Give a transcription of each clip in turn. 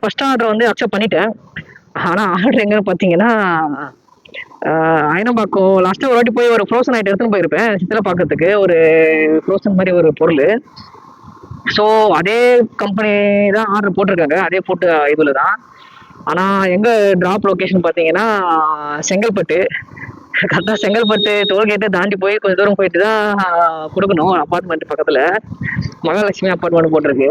First order வந்து accept பண்ணிட்டேன். ஆனா ஆர்டர் எங்கன்னு பார்த்தீங்கன்னா, அயனம்பாக்கம் லாஸ்ட்டாக ஒரு வாட்டி போய் ஒரு ஃப்ரோசன் ஐட்டம் எடுத்துன்னு போயிருப்பேன் சித்திரை பார்க்கறதுக்கு. ஒரு ஃப்ரோசன் மாதிரி ஒரு பொருள். ஸோ அதே கம்பெனி தான் ஆர்டர் போட்டிருக்காங்க, அதே ஃபுட் இதில் தான். ஆனால் எங்கே ட்ராப் லொக்கேஷன் பார்த்தீங்கன்னா செங்கல்பட்டு. கரெக்டாக செங்கல்பட்டு டோல்கேட்டை தாண்டி போய் கொஞ்சம் தூரம் போயிட்டு தான் கொடுக்கணும். அப்பார்ட்மெண்ட் பக்கத்தில் மகாலட்சுமி அப்பார்ட்மெண்ட் போட்டிருக்கு.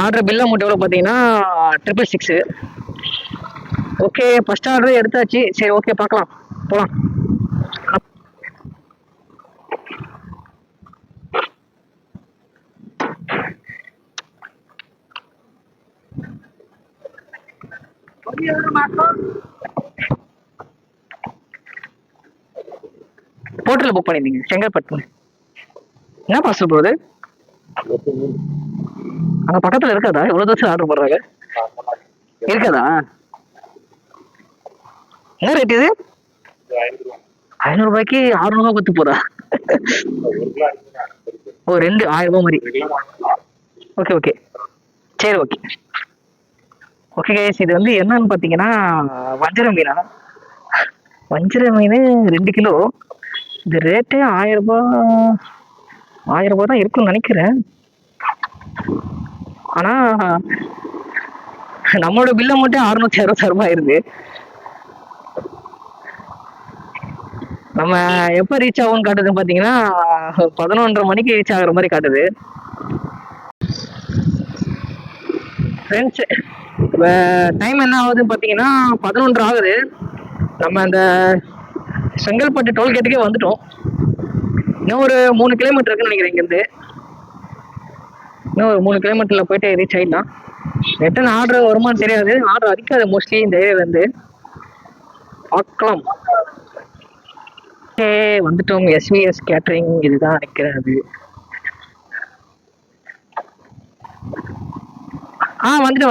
ஆர்டர் பில் அமௌண்ட் எவ்வளோ பார்த்தீங்கன்னா 666. ஓகே, ஃபர்ஸ்ட் ஆர்டர் எடுத்தாச்சு. சரி, ஓகே, பார்க்கலாம், போகலாம். ஹோட்டலில் புக் பண்ணியிருந்தீங்க செங்கல்பட்டு. என்ன பார்சல் போகுது அங்கே பக்கத்தில் இருக்காதா? எவ்வளோ தூரம் ஆர்டர் போடுறாங்க? இருக்காதா? என்ன ரேட் இது? 500 ரூபாய்க்கு 600 ரூபாய் கொடுத்து போதா? ஓ, 1000 ரூபாய் மாதிரி. ஓகே ஓகே, சரி, ஓகே ஓகே கைஸ். இது வந்து என்னன்னு பார்த்தீங்கன்னா வஞ்சர மீனா. வஞ்சர மீன் 2 கிலோ. இது ரேட்டே 1000 ரூபாய் தான் இருக்குன்னு நினைக்கிறேன். ஆனா நம்மளோட பில்ல மட்டும் 666 ரூபாய் ஆயிருது. நம்ம எப்ப ரீச் ஆகும்னு காட்டுதுன்னு பாத்தீங்கன்னா 11:30 மணிக்கு ரீச் ஆகுற மாதிரி காட்டுது. ஃப்ரெண்ட்ஸ், டைம் என்ன ஆகுதுன்னு பாத்தீங்கன்னா 11:30 ஆகுது. நம்ம அந்த செங்கல்பட்டு டோல்கேட்டுக்கே வந்துட்டோம். இன்னும் ஒரு 3 கிலோமீட்டர் இருக்குன்னு நினைக்கிறேன் இங்கிருந்து. இன்னும் ஒரு 3 கிலோமீட்டர்ல போயிட்டு ரீச் ஆயிடலாம். ரிட்டன் ஆர்டர் வருமானு தெரியாது. ஆர்டர் அடிக்காது மோஸ்ட்லி இந்த ஏரியால இருந்து. பார்க்கலாம். வந்துட்டோம். எஸ்விஎஸ் கேட்டரிங் இதுதான் நினைக்கிறது.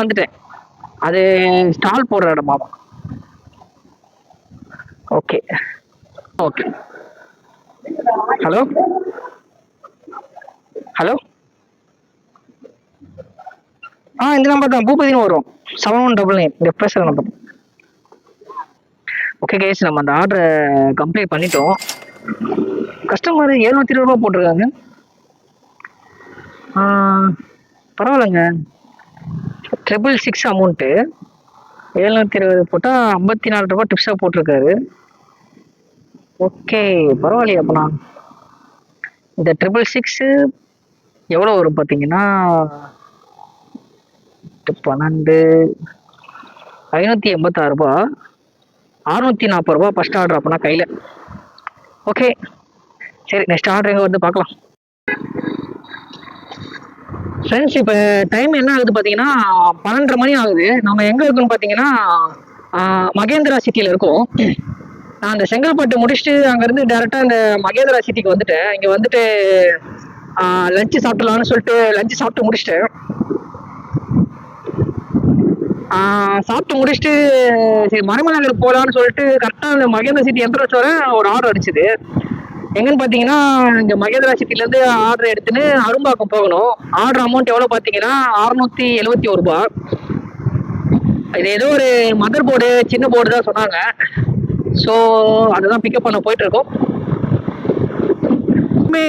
வந்துட்டேன். அது ஸ்டால் போடுற இடமாமா. Okay okay. ஹலோ ஹலோ, இந்த நம்பர் தான், பூபதினு வரும். 7199 இந்த பேசுகிற நம்பர். ஓகே கேஸ், நம்ம அந்த ஆர்டரை கம்ப்ளீட் பண்ணிட்டோம். கஸ்டமர் 720 ரூபா போட்டிருக்காங்க. பரவாயில்லைங்க. 666 அமௌண்ட்டு 720 போட்டால் 54 ரூபா டிப்ஸாக போட்டிருக்காரு. ஓகே, பரவாயில்லையா? அப்போனா இந்த 666 எவ்வளோ வரும் பார்த்தீங்கன்னா 12 586 ரூபா, 640 ரூபா ஃபர்ஸ்ட் ஆர்டர். அப்போனா கையில். ஓகே, சரி, நெக்ஸ்ட் ஆர்டர் எங்கே வந்து பார்க்கலாம். ஃப்ரெண்ட்ஸ், இப்போ டைம் என்ன ஆகுது பார்த்தீங்கன்னா 12:30 மணி ஆகுது. நம்ம எங்கே இருக்கோம்னு பார்த்தீங்கன்னா மகேந்திரா சிட்டியில் இருக்கோம். நான் அந்த செங்கல்பட்டு முடிச்சுட்டு அங்கேருந்து டேரெக்டாக இந்த மகேந்திரா சிட்டிக்கு வந்துட்டேன். இங்கே வந்துட்டு லஞ்சு சாப்பிடலான்னு சொல்லிட்டு லஞ்சு சாப்பிட்டு முடிச்சுட்டேன். சாப்பிட்டு முடிச்சுட்டு சரி மறைமலை நகர் போகலான்னு சொல்லிட்டு கரெக்டாக அந்த மகேந்திரா சிட்டி என்ட்ரன்ஸ் வர ஒரு ஆர்டர் அடிச்சுது. எங்கன்னு பார்த்தீங்கன்னா இங்கே மகேந்திரா சிட்டிலேருந்து ஆர்டர் எடுத்துன்னு அரும்பாக்கம் போகணும். ஆர்டர் அமௌண்ட் எவ்வளோ பார்த்தீங்கன்னா 671 ரூபா. இது ஏதோ ஒரு மதர் போர்டு, சின்ன போர்டு தான் சொன்னாங்க. ஸோ அதுதான் பிக்கப் பண்ண போயிட்டு இருக்கோம்.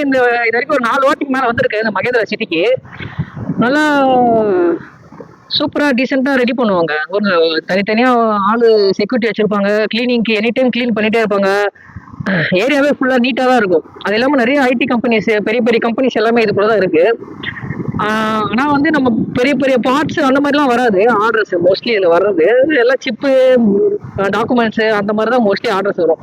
இந்த இது வரைக்கும் ஒரு 4 வாட்டிக்கு மேலே வந்திருக்கு இந்த மகேந்திரா சிட்டிக்கு. நல்லா சூப்பராக டீசெண்டாக ரெடி பண்ணுவாங்க. ஒரு தனித்தனியாக ஆள் செக்யூரிட்டி வச்சுருப்பாங்க. கிளீனிங்க்கு எனி டைம் க்ளீன் பண்ணிகிட்டே இருப்பாங்க. ஏரியாவே ஃபுல்லாக நீட்டாக தான் இருக்கும். அது இல்லாமல் நிறைய ஐடி கம்பெனிஸ், பெரிய பெரிய கம்பெனிஸ் எல்லாமே இது கூட தான் இருக்குது. ஆனால் வந்து நம்ம பெரிய பெரிய பார்ட்ஸ் அந்த மாதிரிலாம் வராது ஆர்டர்ஸ். மோஸ்ட்லி இதில் வர்றது எல்லாம் சிப்பு, டாக்குமெண்ட்ஸு அந்த மாதிரி தான் மோஸ்ட்லி ஆர்டர்ஸ் வரும்.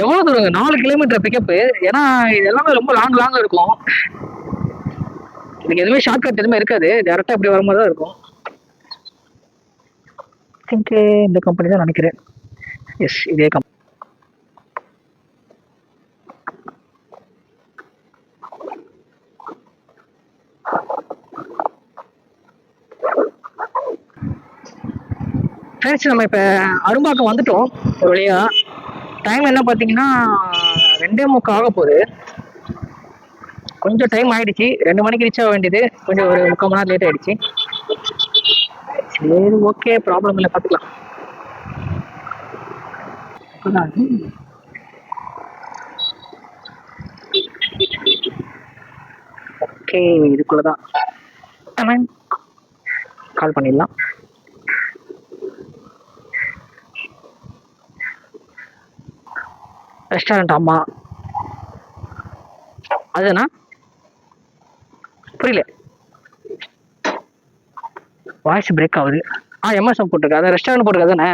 எவ்வளோ தூரங்க? 4 கிலோமீட்டர் பிக்கப்பு. ஏன்னா இது எல்லாமே ரொம்ப லாங்காக இருக்கும். இதுக்கு எதுவுமே ஷார்ட்கட் எதுவுமே இருக்காது. டேரெக்டாக இப்படி வர மாதிரி தான் இருக்கும். திங்க் இந்த கம்பெனி தான் நினைக்கிறேன். எஸ், இதே கம்பெனி. ஃப்ரெண்ட்ஸ், நம்ம இப்போ அரும்பாக்கம் வந்துட்டோம் ஒரு வழியா. டைம் என்ன பார்த்தீங்கன்னா 2:45 ஆக போகுது. கொஞ்சம் டைம் ஆயிடுச்சு, 2 மணிக்கு ரீச் ஆக வேண்டியது, கொஞ்சம் ஒரு 3/4 மணி நேரம் லேட் ஆயிடுச்சு. சரி, ஓகே, ப்ராப்ளம் இல்லை, பார்த்துக்கலாம். ஓகே, இதுக்குள்ளதான் கால் பண்ணிடலாம். ரெஸ்டாரண்ட், ஆமா. அதுனா புரியல, வாய்ஸ் பிரேக் ஆகுது. எம்எஸ்எம் போட்டிருக்கு, அதான் ரெஸ்டாரண்ட் போட்டிருக்கு தானே.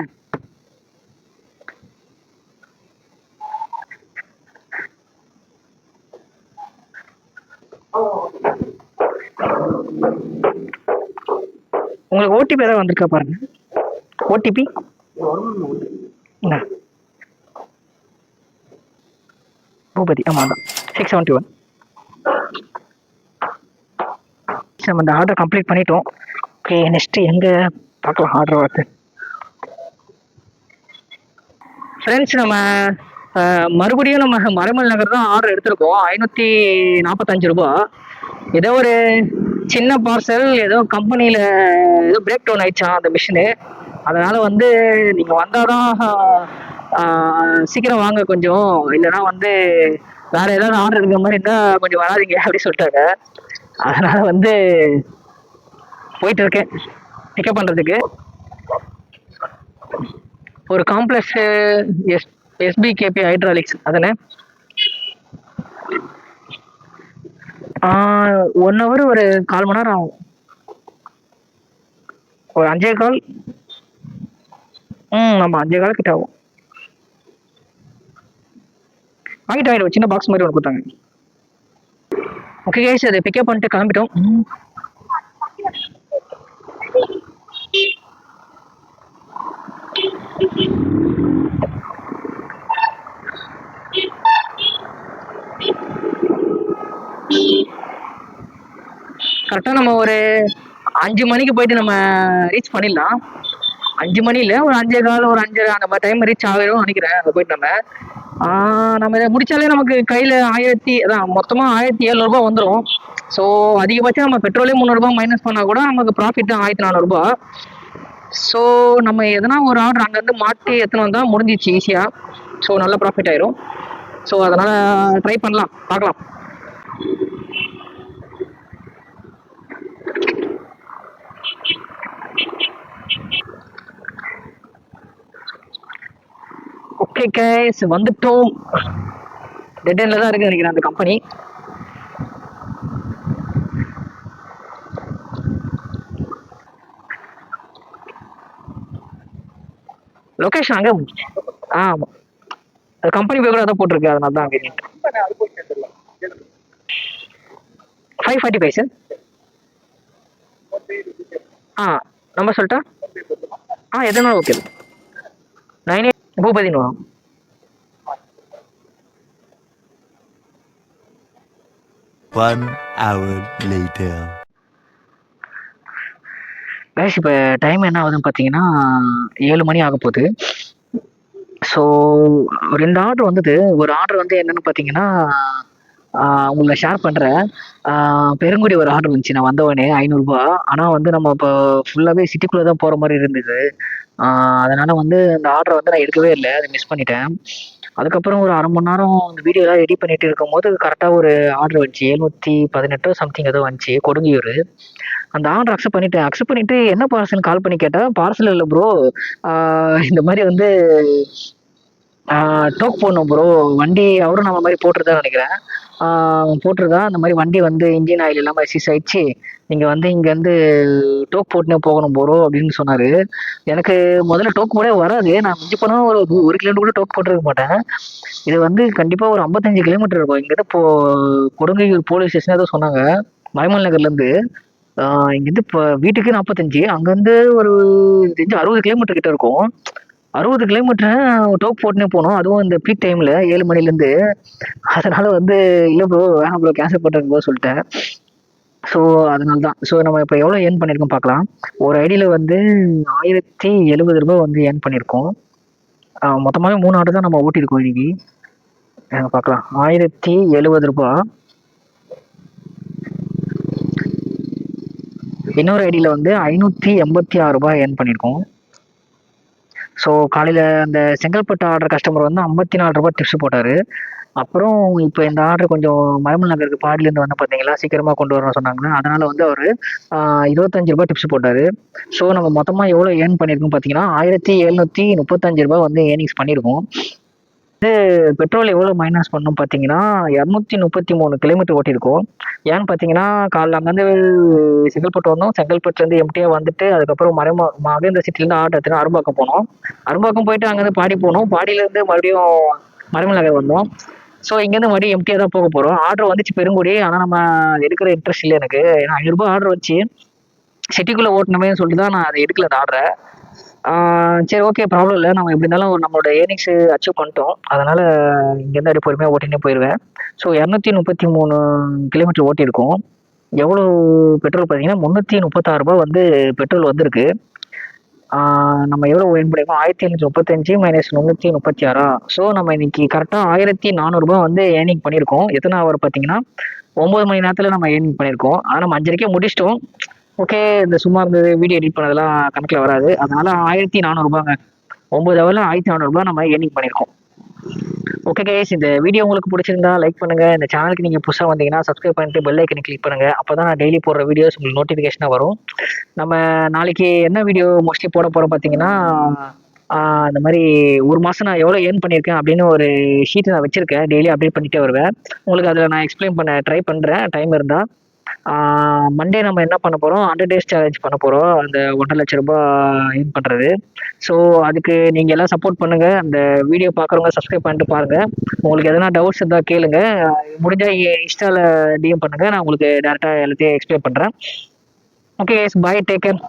உங்களுக்கு ஓடிபி ஏதாவது வந்திருக்கா பாருங்க. ஓடிபி பூபதி, ஆமாம் தான் 671. நம்ம அந்த ஆர்டர் கம்ப்ளீட் பண்ணிட்டோம். ஓகே, நெக்ஸ்ட் எங்கே பார்க்கலாம் ஆர்டர் வருது. ஃப்ரெண்ட்ஸ், நம்ம மறுபடியும் நம்ம மறைமல் நகர் தான் ஆர்டர் எடுத்திருக்கோம். 545 ரூபா. ஏதோ ஒரு சின்ன பார்சல், ஏதோ கம்பெனியில் ஏதோ பிரேக் டவுன் ஆயிடுச்சா அந்த மிஷினு. அதனால வந்து நீங்கள் வந்தாதான் சீக்கிரம் வாங்க கொஞ்சம், இல்லைன்னா வந்து வேற ஏதாவது ஆர்டர் இருக்கிற மாதிரி இருந்தால் கொஞ்சம் வராதிங்க அப்படின்னு சொல்லிட்டாங்க. அதனால வந்து போயிட்டு இருக்கேன் பிக்கப் பண்ணுறதுக்கு. ஒரு காம்ப்ளெக்ஸ் எஸ்பிகேபி ஹைட்ராலிக்ஸ் அதனே 1 hour ஒரு 1/4 மணி நேரம் ஆகும். ஒரு 5:15. ஆமாம், 5:15 கிட்ட ஆகும். வாங்கிட்டு சின்ன பாக்ஸ் மாதிரி ஒன்று கொடுத்தாங்க. ஓகே கைஸ், அதை பிக்கப் பண்ணிட்டு கிளம்பிட்டோம். கரெக்டாக நம்ம ஒரு 5 மணிக்கு போயிட்டு நம்ம ரீச் பண்ணிடலாம். 5 மணி இல்லை, ஒரு 5:15, ஒரு 5 அந்த மாதிரி டைம் ரீச் ஆகிடும் நினைக்கிறேன். அங்கே போயிட்டு நம்ம இதை முடிச்சாலே நமக்கு கையில் மொத்தமாக 1700 ரூபா வந்துடும். ஸோ அதிகபட்சம் நம்ம பெட்ரோலே 300 ரூபா மைனஸ் பண்ணால் கூட நமக்கு ப்ராஃபிட் 1400 ரூபா. ஸோ நம்ம எதனா ஒரு ஆர்டர் அங்கேருந்து மாற்றி எத்தனை வந்தால் முடிஞ்சிச்சு ஈஸியாக. ஸோ நல்ல ப்ராஃபிட் ஆயிரும். ஸோ அதனால் ட்ரை பண்ணலாம், பார்க்கலாம். ஓகே கைஸ், வந்துட்டோம். டெட் எண்ட்ல தான் இருக்கு நினைக்கிறேன் அந்த கம்பெனி. லொகேஷன் அங்கே. ஆமாம், அது கம்பெனி பேர் கூட அதான் போட்டிருக்கு, அதனால தான் அங்கே 545 சார். நம்பர் சொல்லிட்டா? எதுனா ஓகே. 98 பூபதினு வரும். One hour later. கைஸ், இப்போ டைம் என்ன ஆகுதுன்னு பார்த்தீங்கன்னா 7 மணி ஆக போகுது. ஸோ 2 ஆர்டர் வந்தது. ஒரு ஆர்டர் வந்து என்னென்னு பார்த்தீங்கன்னா, உங்களை ஷேர் பண்ணுறேன். பெருங்குடி ஒரு ஆர்டர் வந்துச்சு. நான் வந்தவொடனே 500 ரூபா. ஆனால் வந்து நம்ம இப்போ ஃபுல்லாகவே சிட்டிக்குள்ளே தான் போகிற மாதிரி இருந்தது. அதனால் வந்து அந்த ஆர்டரை வந்து நான் எடுக்கவே இல்லை, அதை மிஸ் பண்ணிட்டேன். அதுக்கப்புறம் ஒரு 1/2 மணி நேரம் இந்த வீடியோலாம் எடிட் பண்ணிட்டு இருக்கும்போது கரெக்டாக ஒரு ஆர்டர் வந்துச்சு. 718 சம்திங் ஏதோ வந்துச்சு, கொடுங்கியூர். அந்த ஆர்டர் அக்செப்ட் பண்ணிட்டு என்ன பார்சல்னு கால் பண்ணி கேட்டால், பார்சல் இல்லை ப்ரோ, இந்த மாதிரி வந்து டோக் போடணும் ப்ரோ. வண்டி அவரும் நம்ம மாதிரி போட்டுருதான் நினைக்கிறேன். போட்டிருக்கா அந்த மாதிரி வண்டி வந்து இன்ஜின் ஆயில் இல்லாமல் சீஸ் ஆயிடுச்சு, நீங்கள் வந்து இங்கேருந்து டோக் போட்டுனே போகணும் ப்ரோ அப்படின்னு சொன்னார். எனக்கு முதல்ல டோக் போடவே வராது. நான் மிஞ்சி போனால் ஒரு 1 கிலோமீட்டர் கூட டோக் போட்டிருக்க மாட்டேன். இது வந்து கண்டிப்பாக ஒரு 55 கிலோமீட்டர் இருக்கும். இங்கேருந்து கொடுங்கையூர் போலீஸ் ஸ்டேஷன் ஏதோ சொன்னாங்க, மறைமல் நகர்லேருந்து. இங்கேருந்து இப்போ வீட்டுக்கு 45, அங்கேருந்து ஒரு 60 கிலோமீட்டர் கிட்ட இருக்கும். 60 கிலோமீட்டர் டோக் போட்டுனே போனோம், அதுவும் இந்த பீக் டைமில் 7 மணிலேருந்து. அதனால வந்து இல்லை ப்ரோ, வேணாம் ப்ரோ, கேன்சல் பண்ணுறேன் ப்ரோ சொல்லிட்டேன். ஸோ அதனால தான். ஸோ நம்ம இப்போ எவ்வளோ ஏர்ன் பண்ணியிருக்கோம் பார்க்கலாம். ஒரு ஐடியில் வந்து 1070 ரூபா வந்து ஏர்ன் பண்ணியிருக்கோம். மொத்தமாகவே 3 ஆர்டர் தான் நம்ம ஓட்டியிருக்கோம் இன்னைக்கு. பார்க்கலாம். 1070 ரூபா இன்னொரு ஐடியில் வந்து 586 ரூபாய் ஏர்ன் பண்ணியிருக்கோம். ஸோ காலையில் அந்த செங்கல்பட்டு ஆர்டர் கஸ்டமர் வந்து 54 ரூபாய் டிப்ஸ் போட்டார். அப்புறம் இப்போ இந்த ஆர்டர் கொஞ்சம் மரமல் நகருக்கு பாடியிலேருந்து வந்து பார்த்தீங்களா சீக்கிரமாக கொண்டு வரணும்னு சொன்னாங்க. அதனால் வந்து அவர் 25 ரூபாய் டிப்ஸ் போட்டார். ஸோ நம்ம மொத்தமாக எவ்வளோ ஏர்ன் பண்ணியிருக்கோம் பார்த்தீங்கன்னா 1735 ரூபாய் வந்து ஏர்னிங்ஸ் பண்ணியிருக்கோம். பெட்ரோல் எவ்வளோ மைனஸ் பண்ணோம் பார்த்தீங்கன்னா 233 கிலோமீட்டர் ஓட்டியிருக்கோம். ஏன்னு பார்த்தீங்கன்னா காலைல அங்கேருந்து செங்கல்பட்டு வந்தோம். செங்கல்பட்டுலேருந்து எம்டியாக வந்துட்டு அதுக்கப்புறம் மகேந்திர சிட்டிலேருந்து ஆட்டோ எடுத்துட்டு அரும்பாக்கம் போனோம். அரும்பாக்கம் போயிட்டு அங்கேருந்து பாடி போனோம். பாடியிலேருந்து மறுபடியும் மரமல் நகர் வந்தோம். ஸோ இங்கேருந்து மறுபடியும் எம்டியாக தான் போக போகிறோம். ஆர்டர் வந்துச்சு பெருங்குடி. ஆனால் நம்ம எடுக்கிற இன்ட்ரெஸ்ட் இல்லை எனக்கு. ஏன்னா 500 ரூபாய் ஆர்டர் வச்சு சிட்டிக்குள்ளே ஓட்டணுமே சொல்லிட்டு தான் நான் அதை எடுக்கல அந்த ஆர்டரை. சரி ஓகே, ப்ராப்ளம் இல்லை. நம்ம எப்படி இருந்தாலும் நம்மளோட ஏர்னிங்ஸ் அச்சீவ் பண்ணிட்டோம். அதனால் இங்கேருந்து அப்படியே பொறுமையாக ஓட்டினே போயிடுவேன். ஸோ 233 கிலோமீட்டர் ஓட்டியிருக்கோம். எவ்வளோ பெட்ரோல் பார்த்தீங்கன்னா 336 ரூபாய் வந்து பெட்ரோல் வந்திருக்கு. நம்ம எவ்வளோ ஏர்ன் பண்ணியிருக்கோம் 1735 மைனஸ் 336. ஸோ நம்ம இன்னைக்கு கரெக்டாக 1400 ரூபாய் வந்து ஏர்னிங் பண்ணியிருக்கோம். எத்தனை ஹவர் பார்த்தீங்கன்னா 9 மணி நேரத்தில் நம்ம ஏர்னிங் பண்ணியிருக்கோம். ஆனால் நம்ம 5:30 முடிச்சிட்டோம். ஓகே, இந்த சும்மா இருந்தது வீடியோ எடிட் பண்ணதெல்லாம் கணக்கில் வராது. அதனால 1400 ரூபாங்க. 9 ஹவரில் 1400 ரூபாய் நம்ம ஏர்னிங் பண்ணியிருக்கோம். ஓகே கைஸ், இந்த வீடியோ உங்களுக்கு பிடிச்சிருந்தா லைக் பண்ணுங்க. இந்த சேனலுக்கு நீங்க புதுசாக வந்தீங்கன்னா சப்ஸ்கிரைப் பண்ணிட்டு பெல் ஐக்கனை கிளிக் பண்ணுங்க. அப்பதான் நான் டெய்லி போடுற வீடியோஸ் உங்களுக்கு நோட்டிஃபிகேஷனாக வரும். நம்ம நாளைக்கு என்ன வீடியோ மோஸ்ட்லி போட போறோம் பார்த்தீங்கன்னா இந்த மாதிரி ஒரு மாதம் நான் எவ்வளோ ஏர்ன் பண்ணியிருக்கேன் அப்படின்னு ஒரு ஷீட் நான் வச்சிருக்கேன். டெய்லி அப்டேட் பண்ணிட்டே வருவேன். உங்களுக்கு அதில் நான் எக்ஸ்பிளைன் பண்ண ட்ரை பண்ணுறேன் டைம் இருந்தால். மண்டே நம்ம என்ன பண்ண போகிறோம் 100 days சேலஞ்ச் பண்ண போகிறோம். அந்த 1.5 லட்சம் ரூபாய் ஏர்ன் பண்ணுறது. ஸோ அதுக்கு நீங்கள் எல்லாம் சப்போர்ட் பண்ணுங்கள். அந்த வீடியோ பார்க்குறவங்க சப்ஸ்கிரைப் பண்ணிட்டு பாருங்கள். உங்களுக்கு எதனா டவுட்ஸ் இருந்தால் கேளுங்க. முடிஞ்சால் இன்ஸ்டாவில் டிஎம் பண்ணுங்கள். நான் உங்களுக்கு டேரெக்டாக எல்லாத்தையும் எக்ஸ்பிளைன் பண்ணுறேன். ஓகே கைஸ், பாய், டேக் கேர்.